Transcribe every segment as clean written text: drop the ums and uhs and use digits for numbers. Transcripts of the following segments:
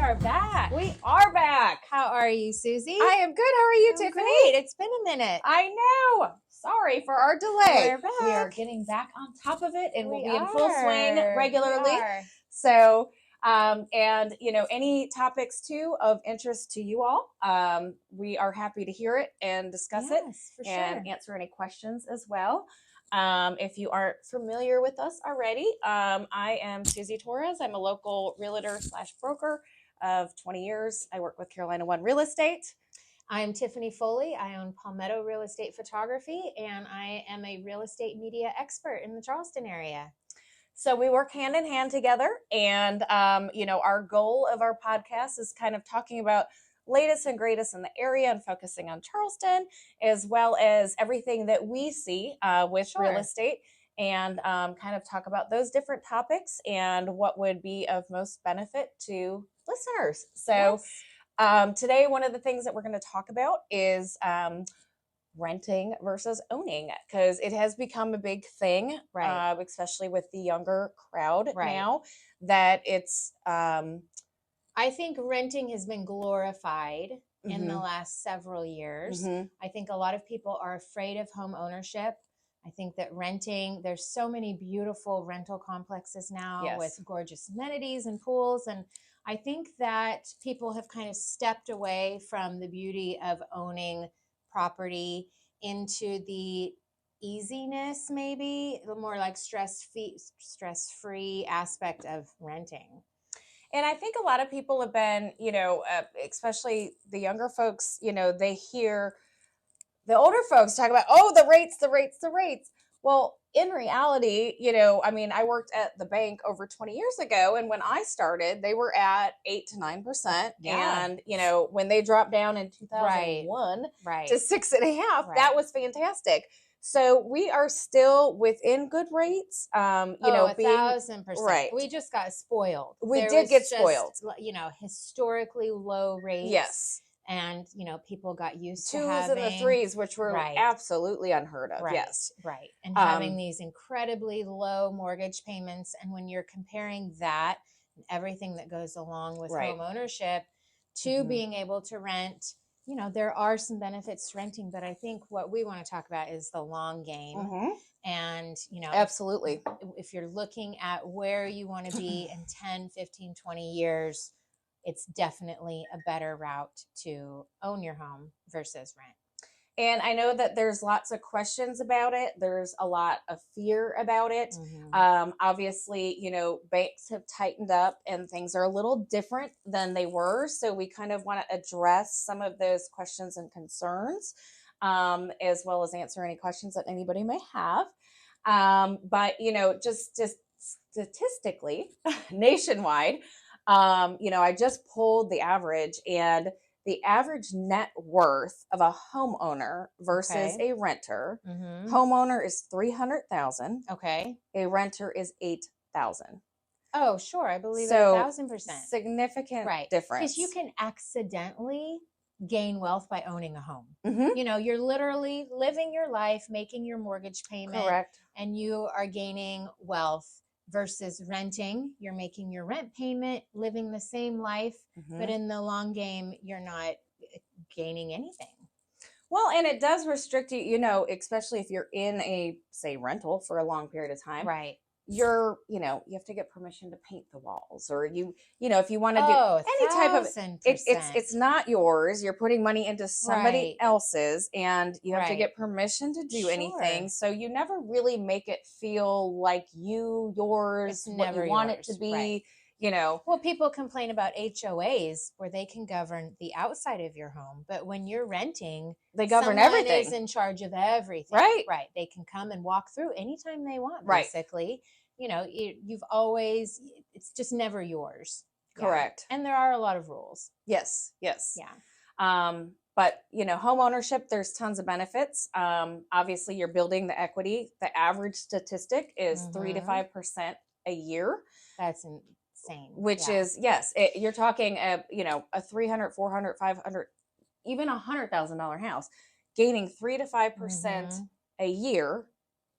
are back. We are back. How are you, Suzy? I am good. How are you, I'm Tiffany? great. It's been a minute. I know. Sorry for our delay. We're back. We are getting back on top of it, and we'll be in We full swing are. regularly. We are. So, and any topics too of interest to you all, we are happy to hear it and discuss it, For and sure. answer any questions as well. If you aren't familiar with us already, I am Suzy Torres. I'm a local realtor / broker of 20 years. I work with Carolina One Real Estate. I'm Tiffany Foley. I own Palmetto Real Estate Photography, and I am a real estate media expert in the Charleston area. So we work hand in hand together, and our goal of our podcast is kind of talking about latest and greatest in the area and focusing on Charleston, as well as everything that we see with real estate, and kind of talk about those different topics and what would be of most benefit to listeners. So today, one of the things that we're going to talk about is renting versus owning, because it has become a big thing, especially with the younger crowd now, that it's I think renting has been glorified in the last several years. I think a lot of people are afraid of home ownership. I think that renting, there's so many beautiful rental complexes now with gorgeous amenities and pools. And I think that people have kind of stepped away from the beauty of owning property into the easiness, maybe the more like stress-free aspect of renting. And I think a lot of people have been, especially the younger folks, they hear the older folks talk about, the rates. Well, in reality, I worked at the bank over 20 years ago, and when I started, they were at 8 to 9%. And, when they dropped down in 2001 to 6.5%, that was fantastic. So we are still within good rates. 1,000%. We just got spoiled. We did get spoiled. Historically low rates. Yes. And, people got used to having 2s and the 3s, which were absolutely unheard of. Yes. Right. And having these incredibly low mortgage payments. And when you're comparing that and everything that goes along with home ownership to being able to rent, there are some benefits to renting, but I think what we want to talk about is the long game. And, absolutely. If you're looking at where you want to be in 10, 15, 20 years, it's definitely a better route to own your home versus rent. And I know that there's lots of questions about it. There's a lot of fear about it. Obviously, banks have tightened up and things are a little different than they were. So we kind of want to address some of those questions and concerns, as well as answer any questions that anybody may have. But, just statistically, nationwide, I just pulled the average, and the average net worth of a homeowner versus a renter. Homeowner is $300,000. Okay. A renter is $8,000. Oh, sure. I believe 1,000%. Significant difference. Because you can accidentally gain wealth by owning a home. You're literally living your life, making your mortgage payment. Correct. And you are gaining wealth. Versus renting, you're making your rent payment, living the same life, but in the long game, you're not gaining anything. Well, and it does restrict you, especially if you're in a, say, rental for a long period of time. Right. You have to get permission to paint the walls, or if you want to do any type of, it's not yours. You're putting money into somebody else's, and you have to get permission to do anything. So you never really make it feel like yours, what you want it to be. Well, people complain about HOAs where they can govern the outside of your home, but when you're renting, they govern everything. Someone is in charge of everything. Right. They can come and walk through anytime they want, basically. You've always, it's just never yours. Correct. And there are a lot of rules. Yes. Yeah. But, home ownership, there's tons of benefits. Obviously, you're building the equity. The average statistic is 3 to 5% a year. That's insane. Which is, you're talking, a $300,000, $400,000, $500,000, even $100,000 house, gaining 3 to 5% a year,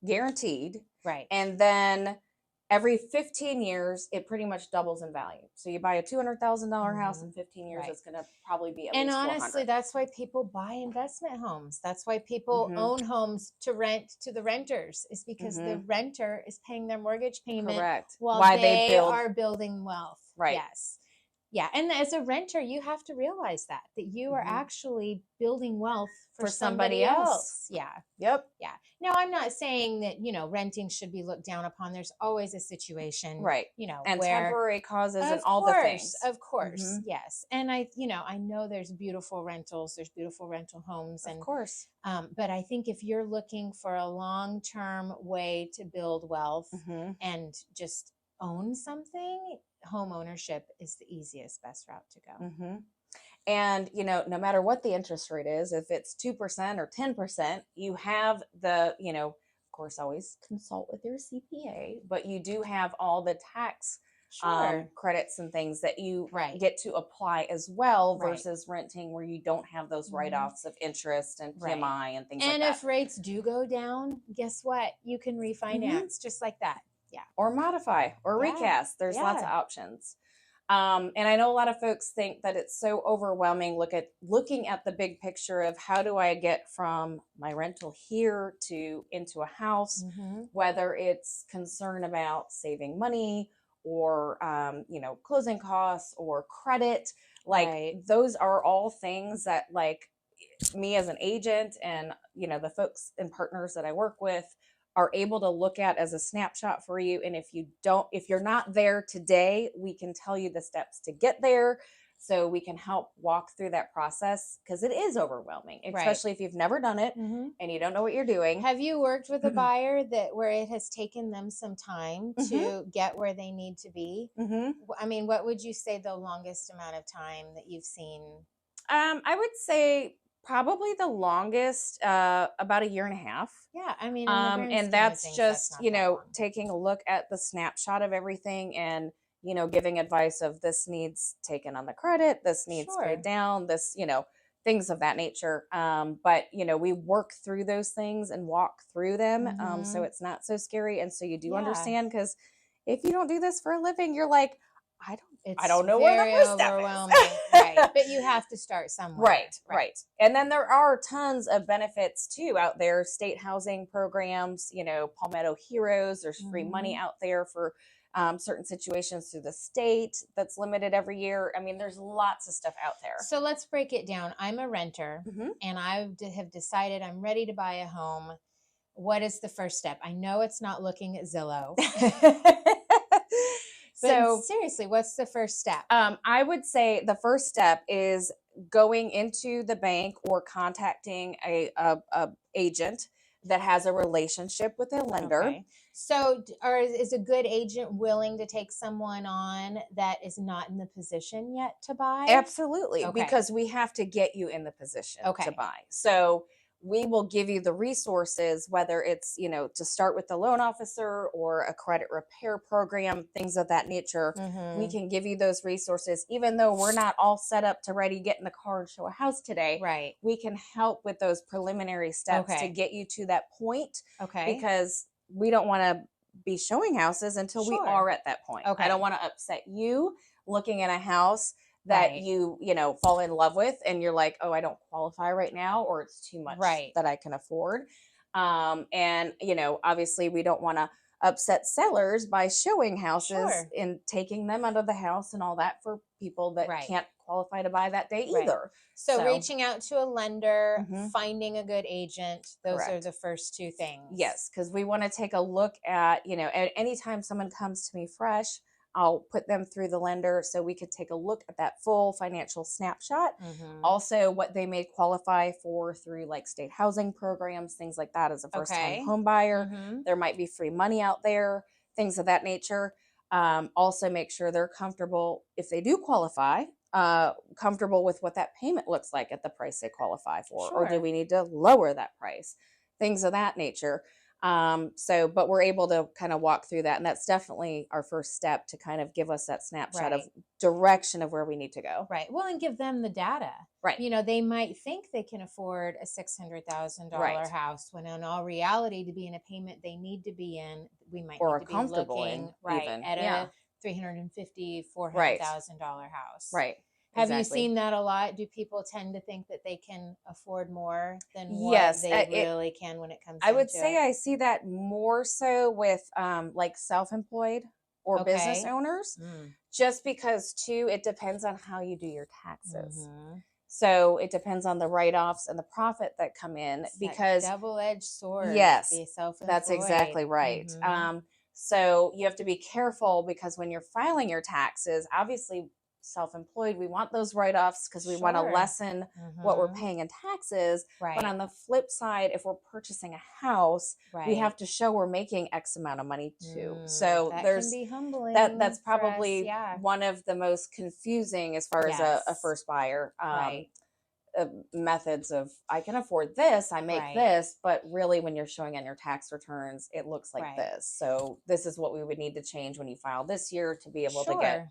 guaranteed. Right. And then every 15 years, it pretty much doubles in value. So you buy a $200,000 house in 15 years, Right. it's going to probably be at And least honestly, 400. that's why people buy investment homes. That's why people own homes to rent to the renters, is because the renter is paying their mortgage payment Correct. while Why they they build. are building wealth. Right. Yes. Yeah. And as a renter, you have to realize that you are actually building wealth for somebody else. Yeah. Yep. Yeah. Now, I'm not saying that, renting should be looked down upon. There's always a situation, Right. And where temporary causes and all the things. Of course. Yes. And I know there's beautiful rentals, there's beautiful rental homes. Of course. But I think if you're looking for a long-term way to build wealth and just own something, home ownership is the easiest, best route to go. And, no matter what the interest rate is, if it's 2% or 10%, you have the, of course, always consult with your CPA, but you do have all the tax credits and things that you get to apply as well versus renting where you don't have those write-offs of interest and PMI and things like that. And if rates do go down, guess what? You can refinance just like that. Yeah. Or modify or recast. There's lots of options. And I know a lot of folks think that it's so overwhelming looking at the big picture of how do I get from my rental here to into a house, whether it's concern about saving money or, closing costs or credit. Those are all things that me as an agent and, the folks and partners that I work with are able to look at as a snapshot for you. And if you're not there today, we can tell you the steps to get there so we can help walk through that process, because it is overwhelming, especially if you've never done it and you don't know what you're doing. Have you worked with a buyer where it has taken them some time to get where they need to be? I mean, what would you say the longest amount of time that you've seen? I would say probably the longest, about 1.5 years. Yeah, I mean, and that's just, taking a look at the snapshot of everything and, giving advice of this needs taken on the credit, this needs paid down, this, things of that nature. But, we work through those things and walk through them. So it's not so scary. And so you do understand, because if you don't do this for a living, you're like, I don't know where the first step is. But you have to start somewhere. Right. And then there are tons of benefits too out there. State housing programs, Palmetto Heroes. There's free money out there for certain situations through the state that's limited every year. I mean, there's lots of stuff out there. So let's break it down. I'm a renter and I have decided I'm ready to buy a home. What is the first step? I know it's not looking at Zillow. So seriously, what's the first step? I would say the first step is going into the bank or contacting a agent that has a relationship with a lender. Okay. So is a good agent willing to take someone on that is not in the position yet to buy? Absolutely. Okay. Because we have to get you in the position to buy. So we will give you the resources, whether it's, to start with the loan officer or a credit repair program, things of that nature. We can give you those resources, even though we're not all set up to ready, get in the car and show a house today. Right. We can help with those preliminary steps to get you to that point. Okay. Because we don't want to be showing houses until we are at that point. Okay. I don't want to upset you looking at a house that you fall in love with and you're like, oh, I don't qualify right now, or it's too much that I can afford. And, obviously we don't want to upset sellers by showing houses and taking them out of the house and all that for people that can't qualify to buy that day either. So reaching out to a lender, finding a good agent, those are the first two things. Yes, because we want to take a look at, at anytime someone comes to me fresh, I'll put them through the lender so we could take a look at that full financial snapshot. Also, what they may qualify for through state housing programs, things like that as a first-time home buyer. There might be free money out there, things of that nature. Also, make sure they're comfortable, if they do qualify, comfortable with what that payment looks like at the price they qualify for. Or do we need to lower that price? Things of that nature. But we're able to kind of walk through that. And that's definitely our first step to kind of give us that snapshot of direction of where we need to go. Right. Well, and give them the data. Right. You know, they might think they can afford a $600,000 house when in all reality, to be in a payment they need to be in, we might or need to be comfortable looking even. at a $350,000, $400,000 house. Right. Have you seen that a lot? Do people tend to think that they can afford more than what Yes, they really can when it comes I would into say it? I see that more so with like self-employed or business owners, just because too, it depends on how you do your taxes. So it depends on the write-offs and the profit that come in, It's because that double-edged sword. yes, be self-employed. that's exactly right. So you have to be careful, because when you're filing your taxes, obviously self-employed, we want those write-offs because we want to lessen what we're paying in taxes. But on the flip side, if we're purchasing a house, we have to show we're making X amount of money too. So that there's can be humbling. That's probably one of the most confusing as far as a first buyer. Methods of, I can afford this, I make this, but really when you're showing on your tax returns, it looks like this. So this is what we would need to change when you file this year to be able to get,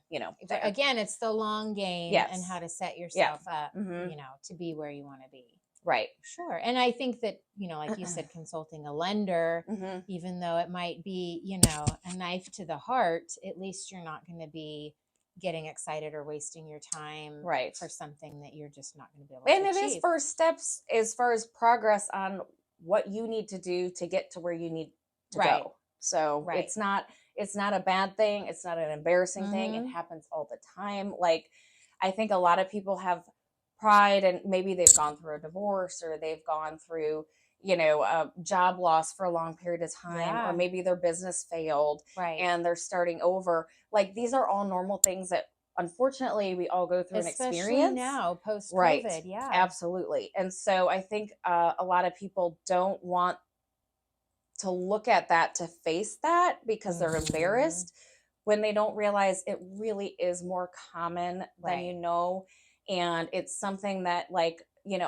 there. Again, it's the long game and how to set yourself up, to be where you want to be. Right. Sure. And I think that, like you said, consulting a lender, even though it might be, a knife to the heart, at least you're not going to be getting excited or wasting your time for something that you're just not going to be able to achieve. And it is first steps as far as progress on what you need to do to get to where you need to go. So it's not a bad thing. It's not an embarrassing thing. It happens all the time. Like, I think a lot of people have pride, and maybe they've gone through a divorce, or they've gone through a job loss for a long period of time, or maybe their business failed and they're starting over. Like, these are all normal things that unfortunately we all go through, especially an experience now post COVID. Absolutely. And so I think a lot of people don't want to look at that, to face that, because they're embarrassed, when they don't realize it really is more common than and it's something that, like,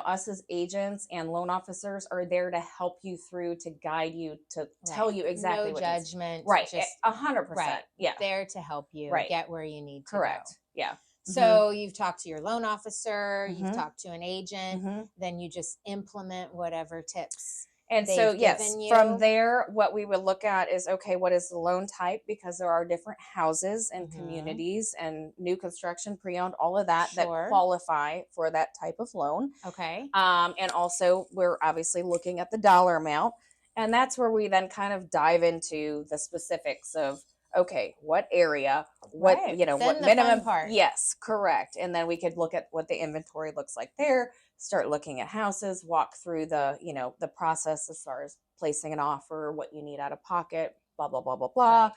us as agents and loan officers are there to help you through, to guide you, to tell you exactly what judgment. Just 100%. Yeah. There to help you get where you need to Correct. go. Yeah. So you've talked to your loan officer, you've talked to an agent, then you just implement whatever tips. And so, yes, from there, what we would look at is, okay, what is the loan type? Because there are different houses and communities and new construction, pre-owned, all of that, that qualify for that type of loan. Okay. And also, we're obviously looking at the dollar amount. And that's where we then kind of dive into the specifics of, okay, what area, what, what minimum part. Yes, correct. And then we could look at what the inventory looks like there, start looking at houses, walk through the, the process as far as placing an offer, what you need out of pocket, blah, blah, blah, blah, blah,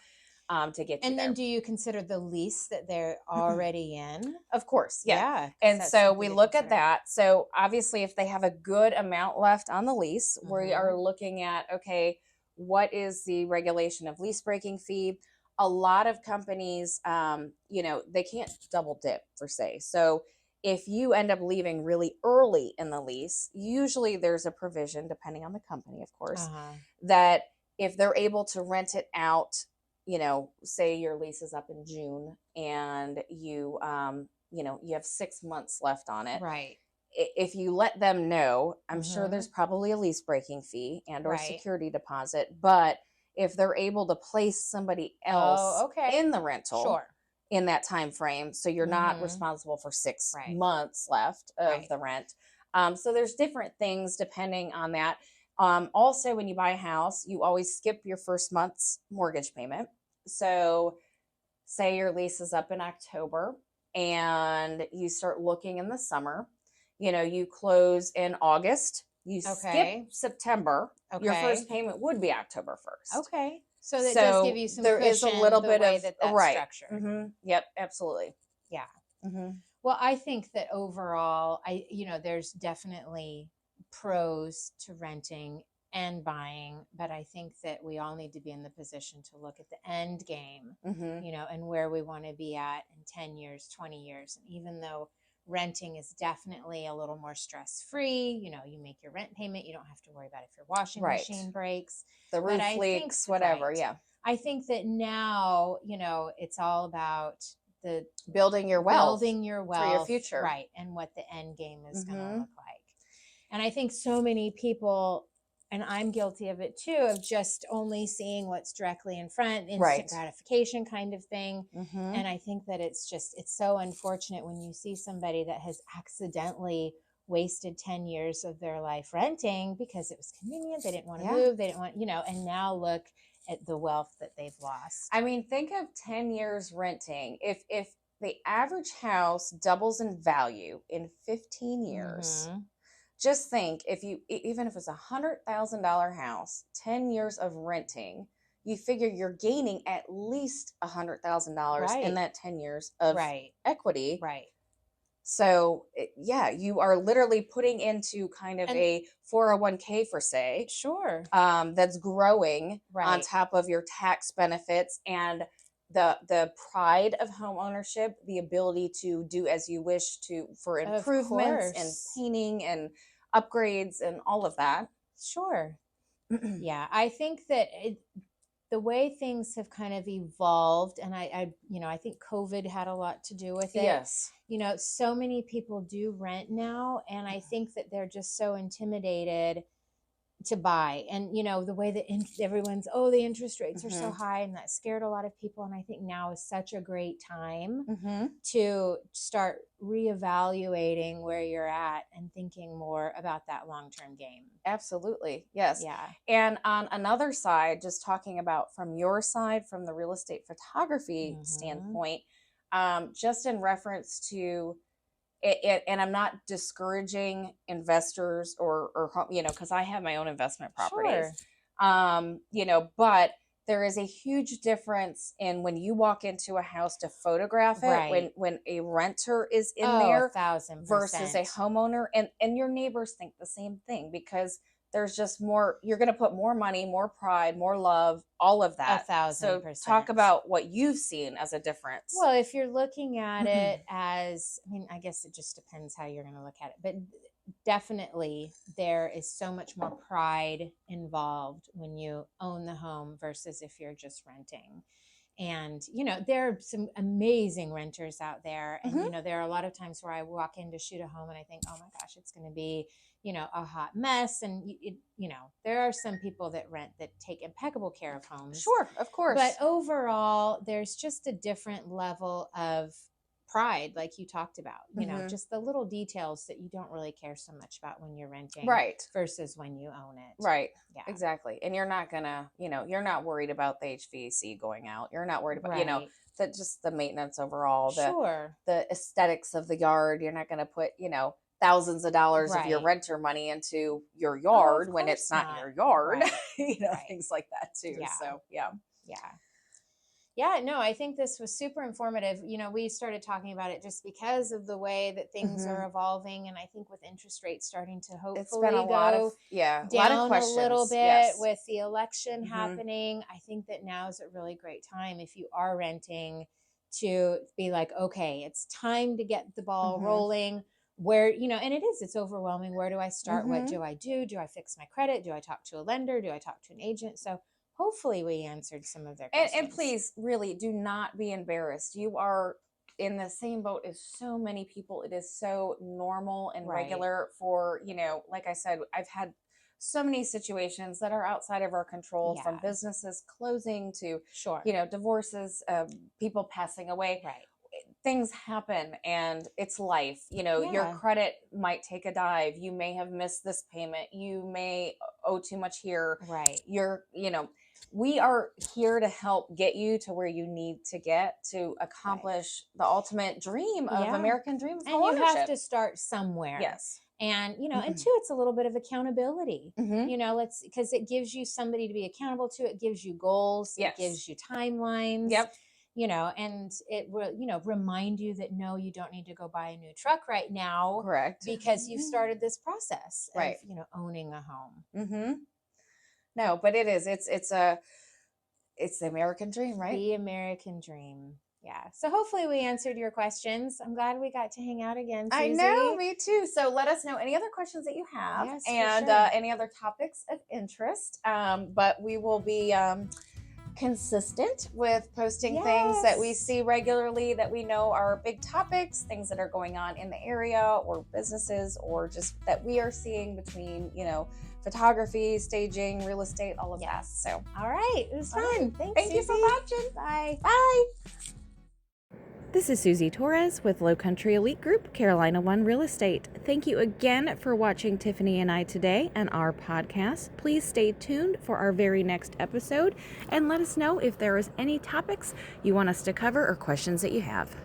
to get you And then there. Do you consider the lease that they're already in? Of course. Yeah. And so we look at that. So obviously, if they have a good amount left on the lease, we are looking at, okay, what is the regulation of lease breaking fee? A lot of companies, they can't double dip, per se. So if you end up leaving really early in the lease, usually there's a provision, depending on the company, of course, that if they're able to rent it out, say your lease is up in June and you have 6 months left on it. Right. If you let them know, I'm sure there's probably a lease breaking fee and or security deposit, but if they're able to place somebody else in the rental in that time frame, so you're not responsible for 6 months left of the rent. So there's different things depending on that. Also, when you buy a house, you always skip your first month's mortgage payment. So say your lease is up in October and you start looking in the summer, you close in August, you skip September, your first payment would be October 1st. Okay. So that does give you some cushion. There is a little bit of that's structured. Yep, absolutely. Yeah. Well, I think that overall, there's definitely pros to renting and buying, but I think that we all need to be in the position to look at the end game, and where we want to be at in 10 years, 20 years. And even though renting is definitely a little more stress-free. You know, you make your rent payment. You don't have to worry about if your washing machine breaks. The roof leaks, whatever. Right. Yeah. I think that now, you know, it's all about the building your wealth for your future. Right. And what the end game is going to look like. And I think so many people, and I'm guilty of it too, of just only seeing what's directly in front, instant gratification kind of thing. And I think that it's so unfortunate when you see somebody that has accidentally wasted 10 years of their life renting because it was convenient. They didn't want to move. They didn't want, you know, and now look at the wealth that they've lost. I mean, think of 10 years renting. If the average house doubles in value in 15 years, just think even if it's $100,000 house, 10 years of renting, you figure you're gaining at least $100,000 in that 10 years of equity. Right. So yeah, you are literally putting into kind of a 401k for say, that's growing on top of your tax benefits and the pride of home ownership, the ability to do as you wish to for improvements and painting and upgrades and all of that. Yeah, I think that the way things have kind of evolved, and I you know, I think COVID had a lot to do with it. Yes. You know, so many people do rent now, and I think that they're just so intimidated to buy. And, you know, the way that everyone's, the interest rates are so high, and that scared a lot of people. And I think now is such a great time to start reevaluating where you're at and thinking more about that long-term game. Absolutely. Yes. Yeah. And on another side, just talking about from your side, from the real estate photography standpoint, just in reference to it, and I'm not discouraging investors or you know, because I have my own investment properties, you know, but there is a huge difference in when you walk into a house to photograph it, when a renter is in there 1,000% versus a homeowner, and your neighbors think the same thing because there's just more, you're going to put more money, more pride, more love, all of that. 1,000%. So talk about what you've seen as a difference. Well, if you're looking at it as, I mean, I guess it just depends how you're going to look at it, but definitely there is so much more pride involved when you own the home versus if you're just renting. And, you know, there are some amazing renters out there. And, you know, there are a lot of times where I walk in to shoot a home and I think, oh my gosh, it's going to be, you know, a hot mess. And, you know, there are some people that rent that take impeccable care of homes. Sure, of course. But overall, there's just a different level of pride, like you talked about, you know, just the little details that you don't really care so much about when you're renting versus when you own it. Right. Yeah, exactly. And you're not gonna, you know, you're not worried about the HVAC going out. You're not worried about, you know, that just the maintenance overall, the aesthetics of the yard. You're not going to put, you know, thousands of dollars of your renter money into your yard when it's not your yard, you know, things like that too. So, yeah, no, I think this was super informative. You know, we started talking about it just because of the way that things are evolving. And I think with interest rates starting to hopefully down a little bit with the election happening, I think that now is a really great time if you are renting to be like, okay, it's time to get the ball rolling. Where, you know, and it's overwhelming. Where do I start? What do I do? Do I fix my credit? Do I talk to a lender? Do I talk to an agent? So hopefully we answered some of their questions. And please, really, do not be embarrassed. You are in the same boat as so many people. It is so normal and regular for, you know, like I said, I've had so many situations that are outside of our control, from businesses closing to, you know, divorces, people passing away. Things happen and it's life. You know, your credit might take a dive. You may have missed this payment. You may owe too much here. You're, you know, we are here to help get you to where you need to get to accomplish the ultimate dream of American dream of and you have to start somewhere. And, you know, and two, it's a little bit of accountability, you know, because it gives you somebody to be accountable to. It gives you goals. It gives you timelines. You know, and it will, you know, remind you that no, you don't need to go buy a new truck right now. Because you've started this process of, you know, owning a home. No, but it is. It's the American dream, right? The American dream. Yeah. So hopefully we answered your questions. I'm glad we got to hang out again, Suzy. I know, me too. So let us know any other questions that you have, Yes, for and sure. any other topics of interest. But we will be consistent with posting things that we see regularly that we know are big topics, things that are going on in the area or businesses, or just that we are seeing between, photography, staging, real estate, all of that. So, all right. It was fun. Right. Thanks, Thank you for watching. Bye. Bye. This is Suzy Torres with Low Country Elite Group, Carolina One Real Estate. Thank you again for watching Tiffany and I today and our podcast. Please stay tuned for our very next episode and let us know if there is any topics you want us to cover or questions that you have.